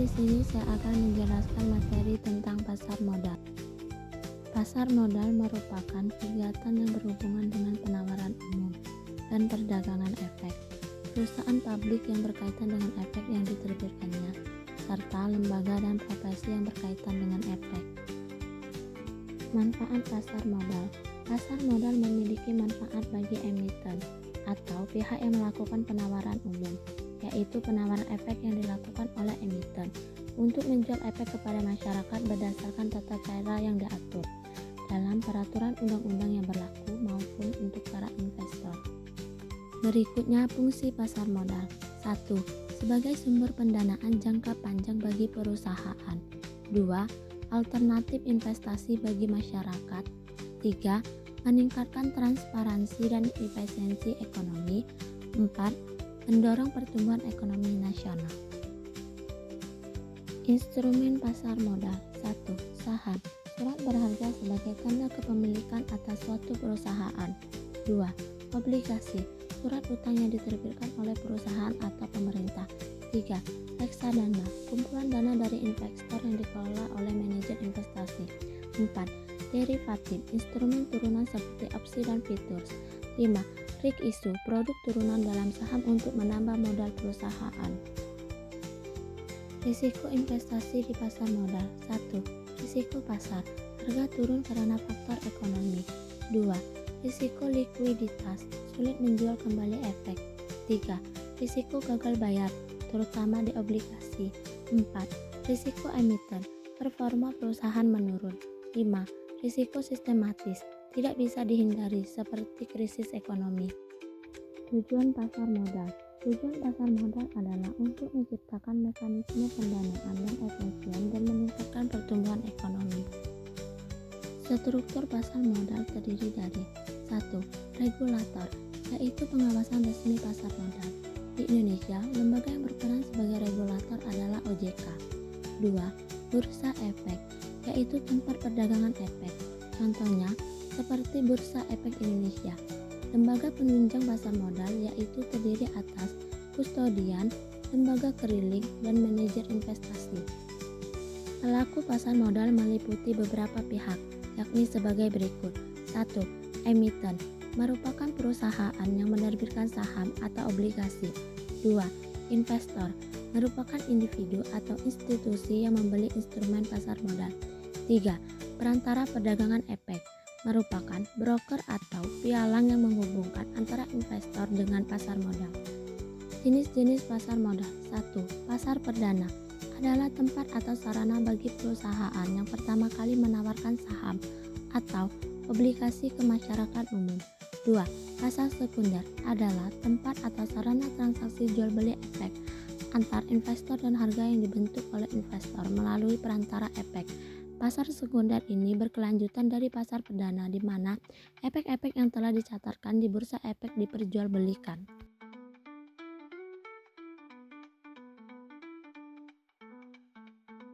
di sini saya akan menjelaskan materi tentang pasar modal. Pasar modal merupakan kegiatan yang berhubungan dengan penawaran umum dan perdagangan efek, perusahaan publik yang berkaitan dengan efek yang diterbitkannya, serta lembaga dan profesi yang berkaitan dengan efek. Manfaat pasar modal. Pasar modal memiliki manfaat bagi emiten atau pihak yang melakukan penawaran umum, yaitu penawaran efek yang dilakukan oleh emiten untuk menjual efek kepada masyarakat berdasarkan tata cara yang diatur dalam peraturan undang-undang yang berlaku maupun untuk para investor. Berikutnya fungsi pasar modal. 1. Sebagai sumber pendanaan jangka panjang bagi perusahaan. 2. Alternatif investasi bagi masyarakat. 3. Meningkatkan transparansi dan efisiensi ekonomi. 4. Mendorong pertumbuhan ekonomi nasional. Instrumen pasar modal. 1. Saham. Surat berharga sebagai tanda kepemilikan atas suatu perusahaan. 2. Obligasi. Surat utang yang diterbitkan oleh perusahaan atau pemerintah. 3. Reksadana. Kumpulan dana dari investor yang dikelola oleh manajer investasi. 4. Derivatif. Instrumen turunan seperti opsi dan futures. 5. Risk issue. Produk turunan dalam saham untuk menambah modal perusahaan. Risiko investasi di pasar modal. 1. Risiko pasar. Harga turun karena faktor ekonomi. 2. Risiko likuiditas. Sulit menjual kembali efek. 3. Risiko gagal bayar, terutama di obligasi. 4. Risiko emiten. Performa perusahaan menurun. 5. Risiko sistematis. Tidak bisa dihindari seperti krisis ekonomi. Tujuan pasar modal. Tujuan pasar modal adalah untuk menciptakan mekanisme pendanaan yang efisien dan meningkatkan pertumbuhan ekonomi. Struktur pasar modal terdiri dari 1. Regulator, yaitu pengawasan resmi pasar modal. Di Indonesia, lembaga yang berperan sebagai regulator adalah OJK. 2. Bursa efek, yaitu tempat perdagangan efek. Contohnya, seperti Bursa Efek Indonesia. Lembaga penunjang pasar modal yaitu terdiri atas kustodian, lembaga keliling, dan manajer investasi. Pelaku pasar modal meliputi beberapa pihak, yakni sebagai berikut. 1. Emiten, merupakan perusahaan yang menerbitkan saham atau obligasi. 2. Investor, merupakan individu atau institusi yang membeli instrumen pasar modal. 3. Perantara perdagangan efek, merupakan broker atau pialang yang menghubungkan antara investor dengan pasar modal. Jenis-jenis pasar modal. 1. Pasar perdana adalah tempat atau sarana bagi perusahaan yang pertama kali menawarkan saham atau obligasi ke masyarakat umum. 2. Pasar sekunder adalah tempat atau sarana transaksi jual beli efek antar investor dan harga yang dibentuk oleh investor melalui perantara efek. Pasar sekunder ini berkelanjutan dari pasar perdana di mana efek-efek yang telah dicatatkan di bursa efek diperjualbelikan.